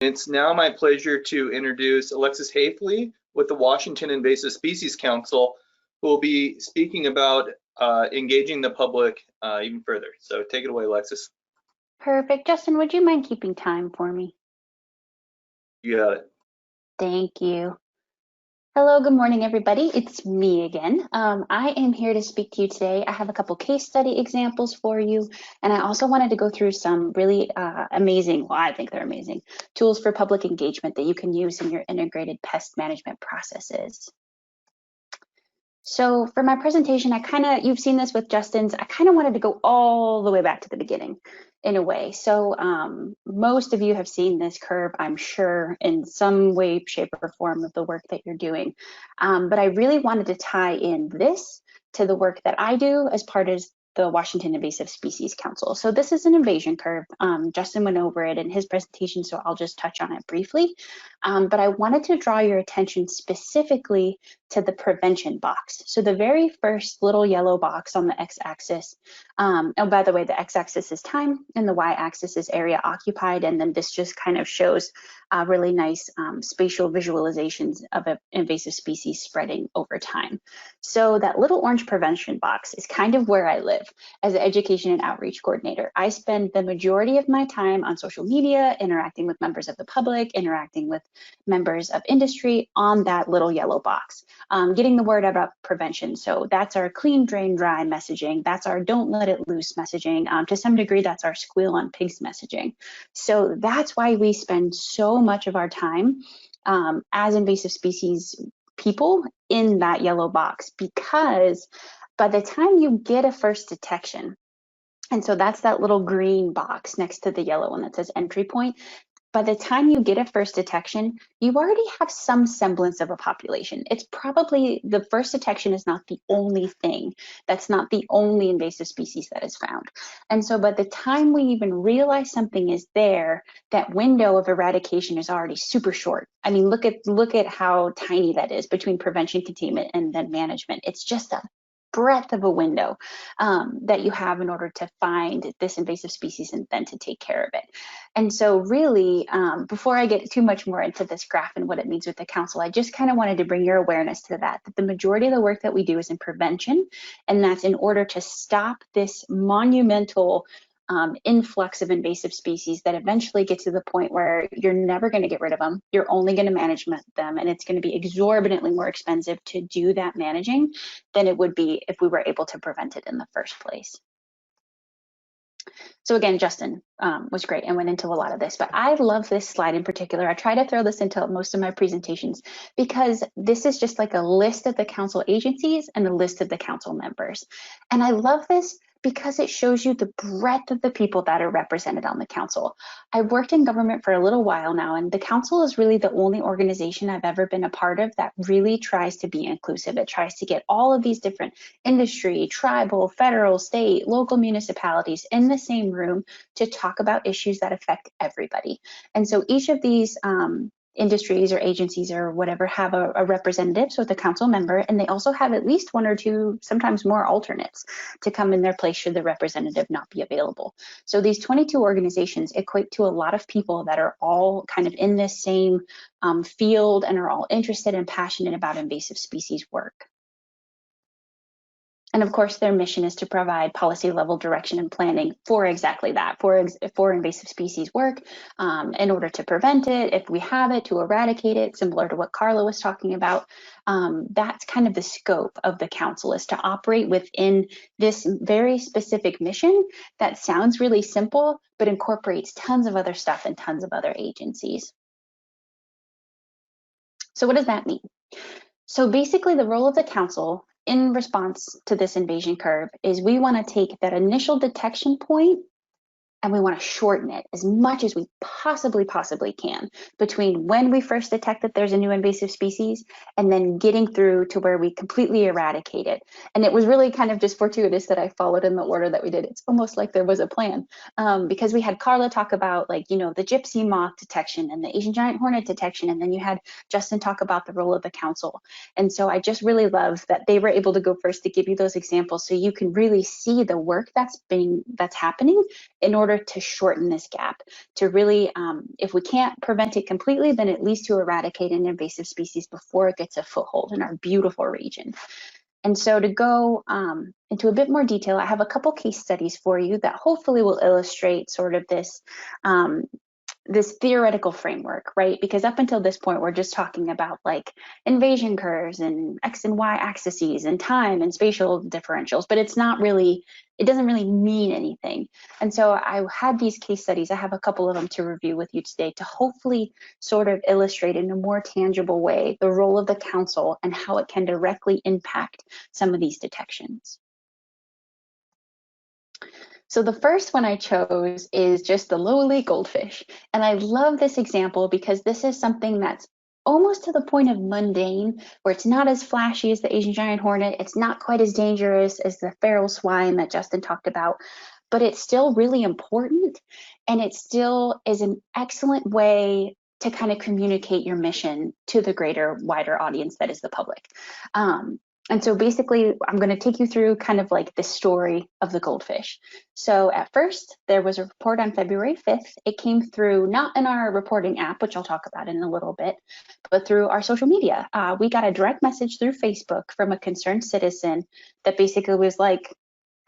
It's now my pleasure to introduce Alexis Haifley with the Washington Invasive Species Council, who will be speaking about engaging the public even further. So take it away, Alexis. Perfect. Justin, would you mind keeping time for me? You got it. Thank you. Hello, good morning, everybody. It's me again. I am here to speak to you today. I have a couple case study examples for you, and I also wanted to go through some really amazing, well, I think they're amazing, tools for public engagement that you can use in your integrated pest management processes. So for my presentation, you've seen this with Justin's, I kind of wanted to go all the way back to the beginning in a way. So most of you have seen this curve, I'm sure, in some way, shape, or form of the work that you're doing. But I really wanted to tie in this to the work that I do as part of the Washington Invasive Species Council. So this is an invasion curve. Justin went over it in his presentation, so I'll just touch on it briefly. But I wanted to draw your attention specifically to the prevention box. So the very first little yellow box on the x-axis, oh, by the way, the x-axis is time and the y-axis is area occupied. And then this just kind of shows really nice spatial visualizations of an invasive species spreading over time. So that little orange prevention box is kind of where I live as an education and outreach coordinator. I spend the majority of my time on social media, interacting with members of the public, interacting with members of industry on that little yellow box, getting the word about prevention. So that's our clean, drain, dry messaging. That's our don't let it loose messaging. To some degree, that's our squeal on pigs messaging. So that's why we spend so much of our time as invasive species people in that yellow box, because by the time you get a first detection, and so that's that little green box next to the yellow one that says entry point. By the time you get a first detection, you already have some semblance of a population. It's probably the first detection is not the only thing. That's not the only invasive species that is found. And so by the time we even realize something is there, that window of eradication is already super short. I mean, look at how tiny that is between prevention, containment, and then management. It's just a breadth of a window that you have in order to find this invasive species and then to take care of it. And so really, before I get too much more into this graph and what it means with the council, I just kind of wanted to bring your awareness to that the majority of the work that we do is in prevention, and that's in order to stop this monumental influx of invasive species that eventually get to the point where you're never going to get rid of them. You're only going to manage them, and it's going to be exorbitantly more expensive to do that managing than it would be if we were able to prevent it in the first place. So again, Justin was great and went into a lot of this, but I love this slide in particular. I try to throw this into most of my presentations because this is just like a list of the council agencies and a list of the council members. And I love this because it shows you the breadth of the people that are represented on the council. I've worked in government for a little while now, and the council is really the only organization I've ever been a part of that really tries to be inclusive. It tries to get all of these different industry, tribal, federal, state, local municipalities in the same room to talk about issues that affect everybody. And so each of these industries or agencies or whatever have a representative, so the council member, and they also have at least one or two, sometimes more alternates to come in their place should the representative not be available. So these 22 organizations equate to a lot of people that are all kind of in this same field and are all interested and passionate about invasive species work. And of course, their mission is to provide policy level direction and planning for exactly that, for invasive species work, in order to prevent it, if we have it, to eradicate it, similar to what Carla was talking about. That's kind of the scope of the council, is to operate within this very specific mission that sounds really simple, but incorporates tons of other stuff and tons of other agencies. So what does that mean? So basically the role of the council in response to this invasion curve is we want to take that initial detection point and we want to shorten it as much as we possibly can between when we first detect that there's a new invasive species and then getting through to where we completely eradicate it. And it was really kind of just fortuitous that I followed in the order that we did. It's almost like there was a plan, because we had Carla talk about, like, you know, the gypsy moth detection and the Asian giant hornet detection, and then you had Justin talk about the role of the council. And so I just really love that they were able to go first to give you those examples so you can really see the work that's happening in order order to shorten this gap, to really, if we can't prevent it completely, then at least to eradicate an invasive species before it gets a foothold in our beautiful region. And so to go into a bit more detail, I have a couple case studies for you that hopefully will illustrate sort of this this theoretical framework, right? Because up until this point, we're just talking about like invasion curves and X and Y axes and time and spatial differentials, but it's not really, it doesn't really mean anything. And so I had these case studies, I have a couple of them to review with you today to hopefully sort of illustrate in a more tangible way the role of the council and how it can directly impact some of these detections. So the first one I chose is just the lowly goldfish. And I love this example because this is something that's almost to the point of mundane, where it's not as flashy as the Asian giant hornet. It's not quite as dangerous as the feral swine that Justin talked about, but it's still really important. And it still is an excellent way to kind of communicate your mission to the greater, wider audience that is the public. And so basically, I'm going to take you through kind of like the story of the goldfish. So at first, there was a report on February 5th. It came through not in our reporting app, which I'll talk about in a little bit, but through our social media. We got a direct message through Facebook from a concerned citizen that basically was like,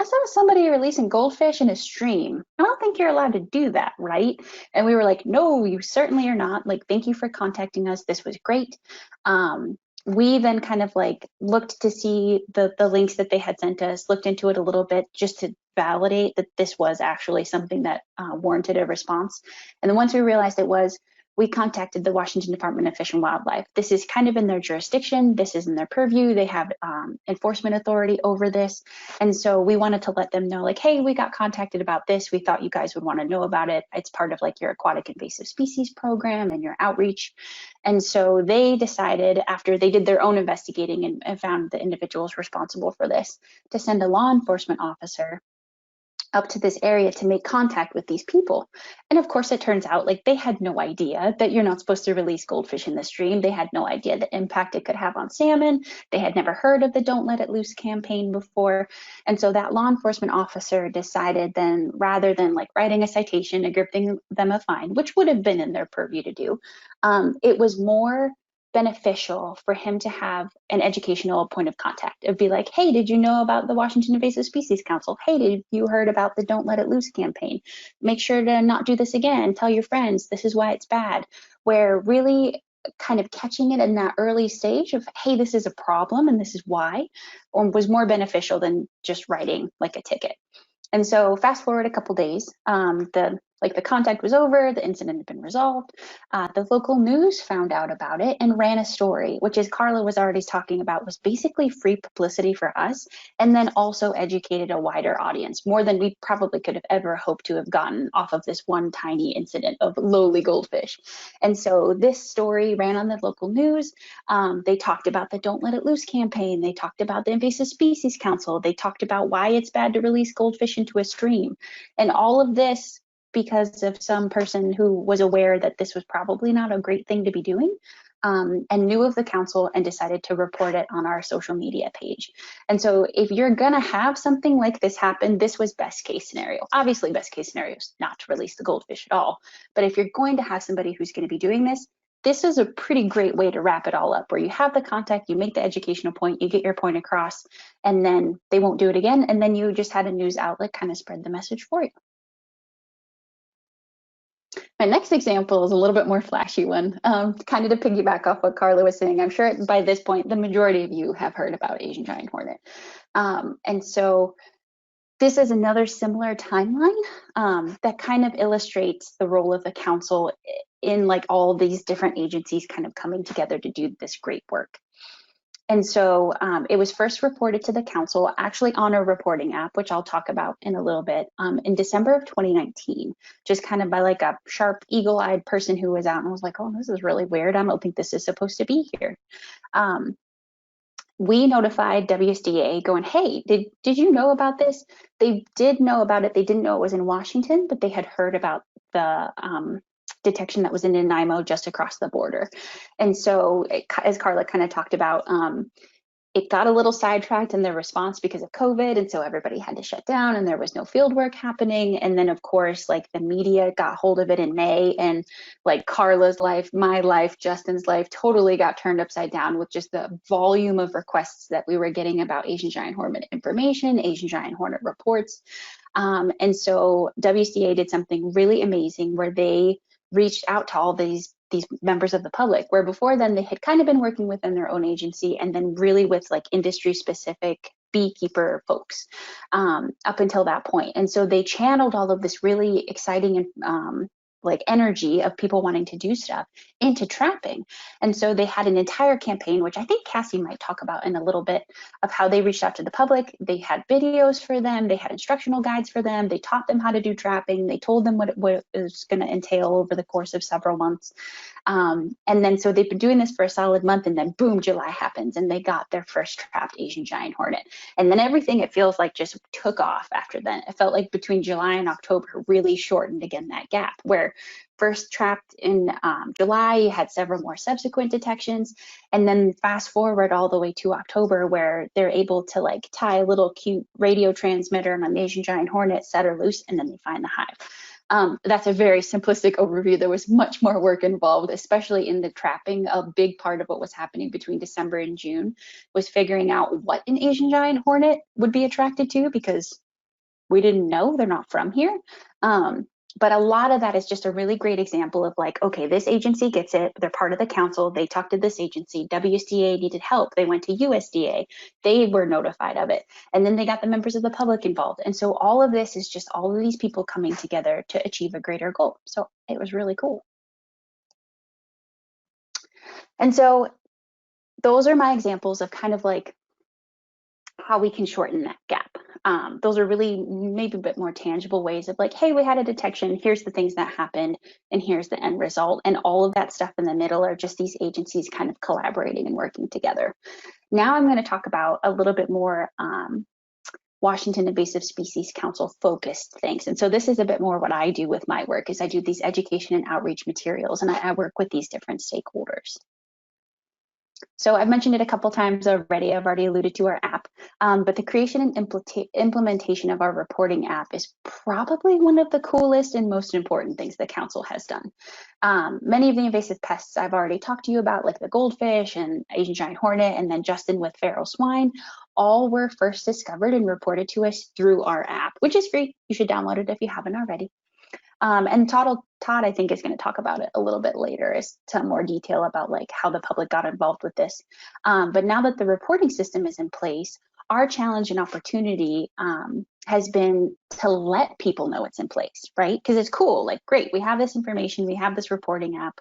I saw somebody releasing goldfish in a stream. I don't think you're allowed to do that, right? And we were like, no, you certainly are not. Like, thank you for contacting us. This was great. We then kind of like looked to see the links that they had sent us, looked into it a little bit just to validate that this was actually something that warranted a response. And then once we realized it was, we contacted the Washington Department of Fish and Wildlife. This is kind of in their jurisdiction. This is in their purview. They have enforcement authority over this. And so we wanted to let them know, like, hey, we got contacted about this. We thought you guys would want to know about it. It's part of like your aquatic invasive species program and your outreach. And so they decided, after they did their own investigating and found the individuals responsible for this, to send a law enforcement officer up to this area to make contact with these people. And of course, it turns out like they had no idea that you're not supposed to release goldfish in the stream. They had no idea the impact it could have on salmon. They had never heard of the Don't Let It Loose campaign before. And so that law enforcement officer decided then, rather than like writing a citation and giving them a fine, which would have been in their purview to do, it was more beneficial for him to have an educational point of contact. It'd be like, hey, did you know about the Washington Invasive Species Council? Hey, did you heard about the Don't Let It Loose campaign? Make sure to not do this again. Tell your friends, this is why it's bad. Where really kind of catching it in that early stage of, hey, this is a problem and this is why, was more beneficial than just writing like a ticket. And so fast forward a couple days, the contact was over, the incident had been resolved. The local news found out about it and ran a story, which, as Carla was already talking about, was basically free publicity for us, and then also educated a wider audience, more than we probably could have ever hoped to have gotten off of this one tiny incident of lowly goldfish. And so this story ran on the local news. They talked about the Don't Let It Loose campaign. They talked about the Invasive Species Council. They talked about why it's bad to release goldfish into a stream. And all of this because of some person who was aware that this was probably not a great thing to be doing, and knew of the council and decided to report it on our social media page. And so if you're gonna have something like this happen, this was best case scenario. Obviously, best case scenario is not to release the goldfish at all. But if you're going to have somebody who's gonna be doing this, this is a pretty great way to wrap it all up, where you have the contact, you make the educational point, you get your point across, and then they won't do it again. And then you just had a news outlet kind of spread the message for you. My next example is a little bit more flashy one, kind of to piggyback off what Carla was saying. I'm sure by this point, the majority of you have heard about Asian giant hornet. And so this is another similar timeline that kind of illustrates the role of the council in like all these different agencies kind of coming together to do this great work. And so it was first reported to the council actually on a reporting app, which I'll talk about in a little bit, in December of 2019, just kind of by like a sharp eagle-eyed person who was out and was like, oh, this is really weird. I don't think this is supposed to be here. We notified WSDA going, hey, did you know about this? They did know about it. They didn't know it was in Washington, but they had heard about the detection that was in Nanaimo just across the border. And so, as Carla kind of talked about, it got a little sidetracked in their response because of COVID. And so everybody had to shut down and there was no field work happening. And then of course, like the media got hold of it in May, and like Carla's life, my life, Justin's life totally got turned upside down with just the volume of requests that we were getting about Asian giant hornet information, Asian giant hornet reports. And so WCA did something really amazing where they reached out to all these members of the public, where before then they had kind of been working within their own agency and then really with like industry specific beekeeper folks up until that point. And so they channeled all of this really exciting like energy of people wanting to do stuff into trapping. And so they had an entire campaign, which I think Cassie might talk about in a little bit, of how they reached out to the public. They had videos for them, they had instructional guides for them, they taught them how to do trapping, they told them what it was going to entail over the course of several months. And then so they've been doing this for a solid month, and then boom, July happens and they got their first trapped Asian giant hornet. And then everything, it feels like, just took off after then. It felt like between July and October really shortened again that gap, where first trapped in July, you had several more subsequent detections, and then fast forward all the way to October, where they're able to like tie a little cute radio transmitter on an Asian giant hornet, set her loose, and then they find the hive. That's a very simplistic overview. There was much more work involved, especially in the trapping. A big part of what was happening between December and June was figuring out what an Asian giant hornet would be attracted to, because we didn't know, they're not from here. But a lot of that is just a really great example of like, okay, this agency gets it. They're part of the council. They talked to this agency. WCA needed help. They went to USDA. They were notified of it. And then they got the members of the public involved. And so all of this is just all of these people coming together to achieve a greater goal. So it was really cool. And so those are my examples of kind of like how we can shorten that gap. Those are really maybe a bit more tangible ways of like, hey, we had a detection, here's the things that happened, and here's the end result. And all of that stuff in the middle are just these agencies kind of collaborating and working together. Now I'm going to talk about a little bit more Washington Invasive Species Council focused things. And so this is a bit more what I do with my work, is I do these education and outreach materials, and I work with these different stakeholders. So I've mentioned it a couple times already. I've already alluded to our app, but the creation and implementation of our reporting app is probably one of the coolest and most important things the council has done. Many of the invasive pests I've already talked to you about, like the goldfish and Asian giant hornet, and then Justin with feral swine, all were first discovered and reported to us through our app, which is free. You should download it if you haven't already. And Todd, I think, is going to talk about it a little bit later, as to more detail about like how the public got involved with this. But now that the reporting system is in place, our challenge and opportunity has been to let people know it's in place, right? Because it's cool, like, great, we have this information, we have this reporting app.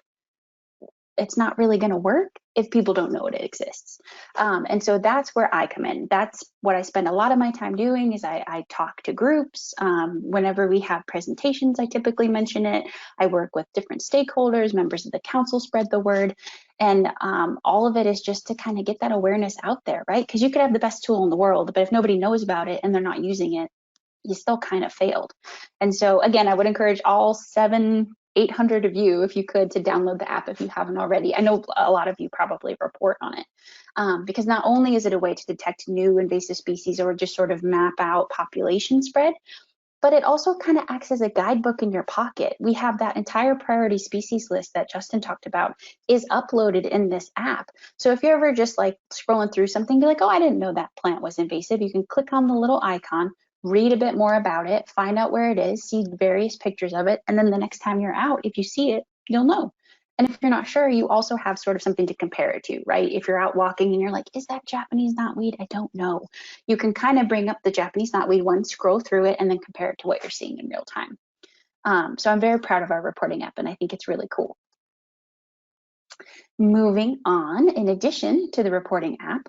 It's not really going to work if people don't know it exists. And so that's where I come in. That's what I spend a lot of my time doing, is I talk to groups. Whenever we have presentations, I typically mention it. I work with different stakeholders, members of the council spread the word. And all of it is just to kind of get that awareness out there, right? Because you could have the best tool in the world, but if nobody knows about it and they're not using it, you still kind of failed. And so again, I would encourage all 800 of you, if you could, to download the app if you haven't already. I know a lot of you probably report on it, because not only is it a way to detect new invasive species or just sort of map out population spread, but it also kind of acts as a guidebook in your pocket. We have that entire priority species list that Justin talked about is uploaded in this app. So if you're ever just like scrolling through something, be like, oh, I didn't know that plant was invasive, you can click on the little icon, read a bit more about it, find out where it is, see various pictures of it, and then the next time you're out, if you see it, you'll know. And if you're not sure, you also have sort of something to compare it to, right? If you're out walking and you're like, is that Japanese knotweed? I don't know. You can kind of bring up the Japanese knotweed one, scroll through it, and then compare it to what you're seeing in real time. So I'm very proud of our reporting app, and I think it's really cool. Moving on, in addition to the reporting app,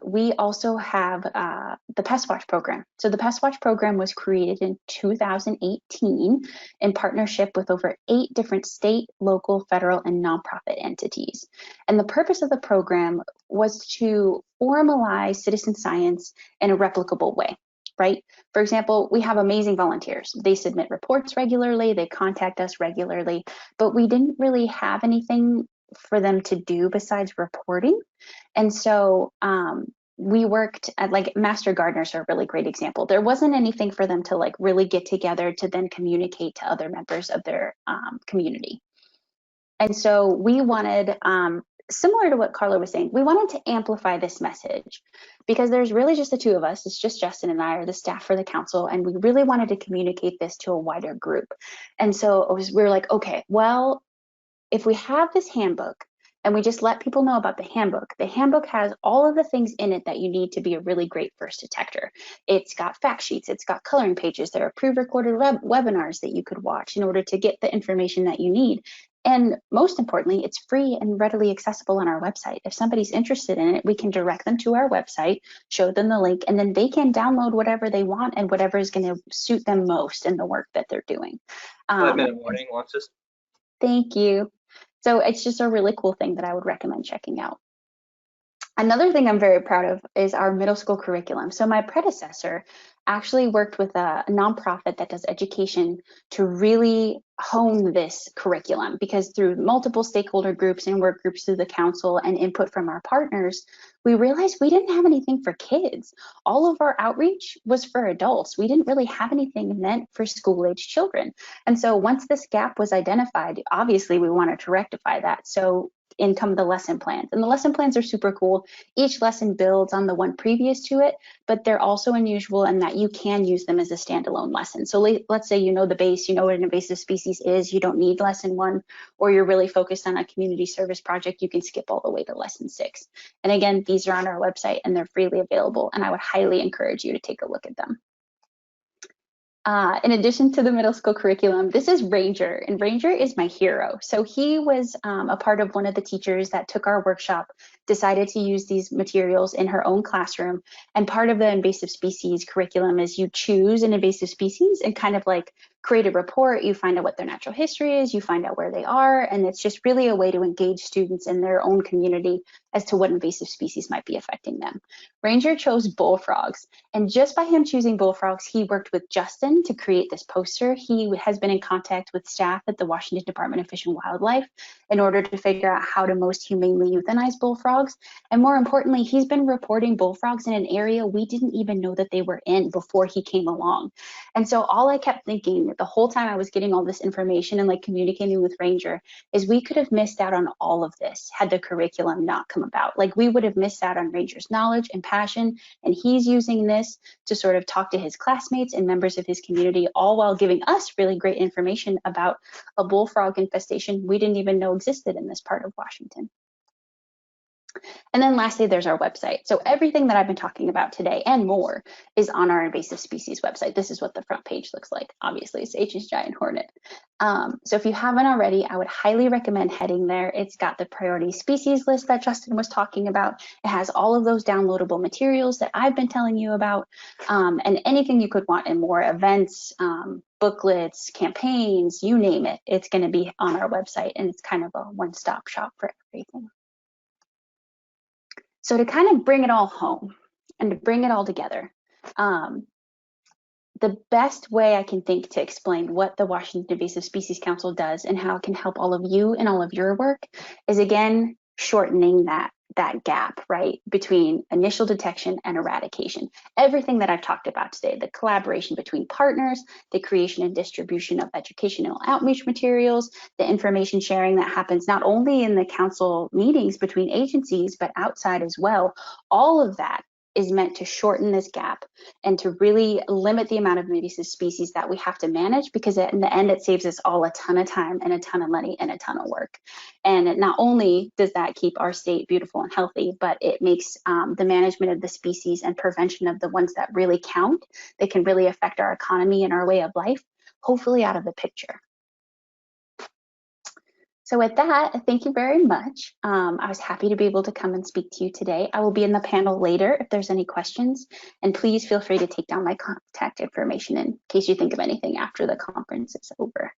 we also have the Pest Watch program. So the Pest Watch program was created in 2018 in partnership with over 8 different state, local, federal, and nonprofit entities. And the purpose of the program was to formalize citizen science in a replicable way. Right? For example, we have amazing volunteers. They submit reports regularly, they contact us regularly, but we didn't really have anything for them to do besides reporting. And so we worked at, like, master gardeners are a really great example. There wasn't anything for them to like really get together to then communicate to other members of their community. And so we wanted, similar to what Carla was saying, we wanted to amplify this message because there's really just the two of us. It's just Justin and I are the staff for the council, and we really wanted to communicate this to a wider group. And so we were like, okay, well, if we have this handbook and we just let people know about the handbook has all of the things in it that you need to be a really great first detector. It's got fact sheets, it's got coloring pages, there are pre-recorded webinars that you could watch in order to get the information that you need. And most importantly, it's free and readily accessible on our website. If somebody's interested in it, we can direct them to our website, show them the link, and then they can download whatever they want and whatever is going to suit them most in the work that they're doing. 5-minute warning, Alexis. Thank you. So it's just a really cool thing that I would recommend checking out. Another thing I'm very proud of is our middle school curriculum. So my predecessor actually worked with a nonprofit that does education to really hone this curriculum, because through multiple stakeholder groups and work groups through the council and input from our partners, we realized we didn't have anything for kids. All of our outreach was for adults. We didn't really have anything meant for school-age children. And so once this gap was identified, obviously we wanted to rectify that. So in come the lesson plans. And the lesson plans are super cool. Each lesson builds on the one previous to it, but they're also unusual in that you can use them as a standalone lesson. So let's say you know the base, you know what an invasive species is, you don't need lesson 1, or you're really focused on a community service project, you can skip all the way to lesson 6. And again, these are on our website and they're freely available, and I would highly encourage you to take a look at them. In addition to the middle school curriculum, this is Ranger, and Ranger is my hero. So he was a part of one of the teachers that took our workshop, decided to use these materials in her own classroom. And part of the invasive species curriculum is you choose an invasive species and kind of like create a report. You find out what their natural history is, you find out where they are, and it's just really a way to engage students in their own community as to what invasive species might be affecting them. Ranger chose bullfrogs, and just by him choosing bullfrogs, he worked with Justin to create this poster. He has been in contact with staff at the Washington Department of Fish and Wildlife in order to figure out how to most humanely euthanize bullfrogs. And more importantly, he's been reporting bullfrogs in an area we didn't even know that they were in before he came along. And so all I kept thinking the whole time I was getting all this information and like communicating with Ranger is we could have missed out on all of this had the curriculum not come about. Like, we would have missed out on Ranger's knowledge and passion, and he's using this to sort of talk to his classmates and members of his community, all while giving us really great information about a bullfrog infestation we didn't even know existed in this part of Washington. And then lastly, there's our website. So everything that I've been talking about today and more is on our invasive species website. This is what the front page looks like. Obviously, it's H's giant hornet. So if you haven't already, I would highly recommend heading there. It's got the priority species list that Justin was talking about. It has all of those downloadable materials that I've been telling you about, and anything you could want and more, events, booklets, campaigns, you name it, it's going to be on our website, and it's kind of a one-stop shop for everything. So to kind of bring it all home and to bring it all together, the best way I can think to explain what the Washington Invasive Species Council does and how it can help all of you and all of your work is, again, shortening that gap, right, between initial detection and eradication. Everything that I've talked about today, the collaboration between partners, the creation and distribution of educational outreach materials, the information sharing that happens not only in the council meetings between agencies, but outside as well, all of that is meant to shorten this gap and to really limit the amount of invasive species that we have to manage, because in the end, it saves us all a ton of time and a ton of money and a ton of work. And not only does that keep our state beautiful and healthy, but it makes the management of the species and prevention of the ones that really count, that can really affect our economy and our way of life, hopefully out of the picture. So with that, thank you very much. I was happy to be able to come and speak to you today. I will be in the panel later if there's any questions, and please feel free to take down my contact information in case you think of anything after the conference is over.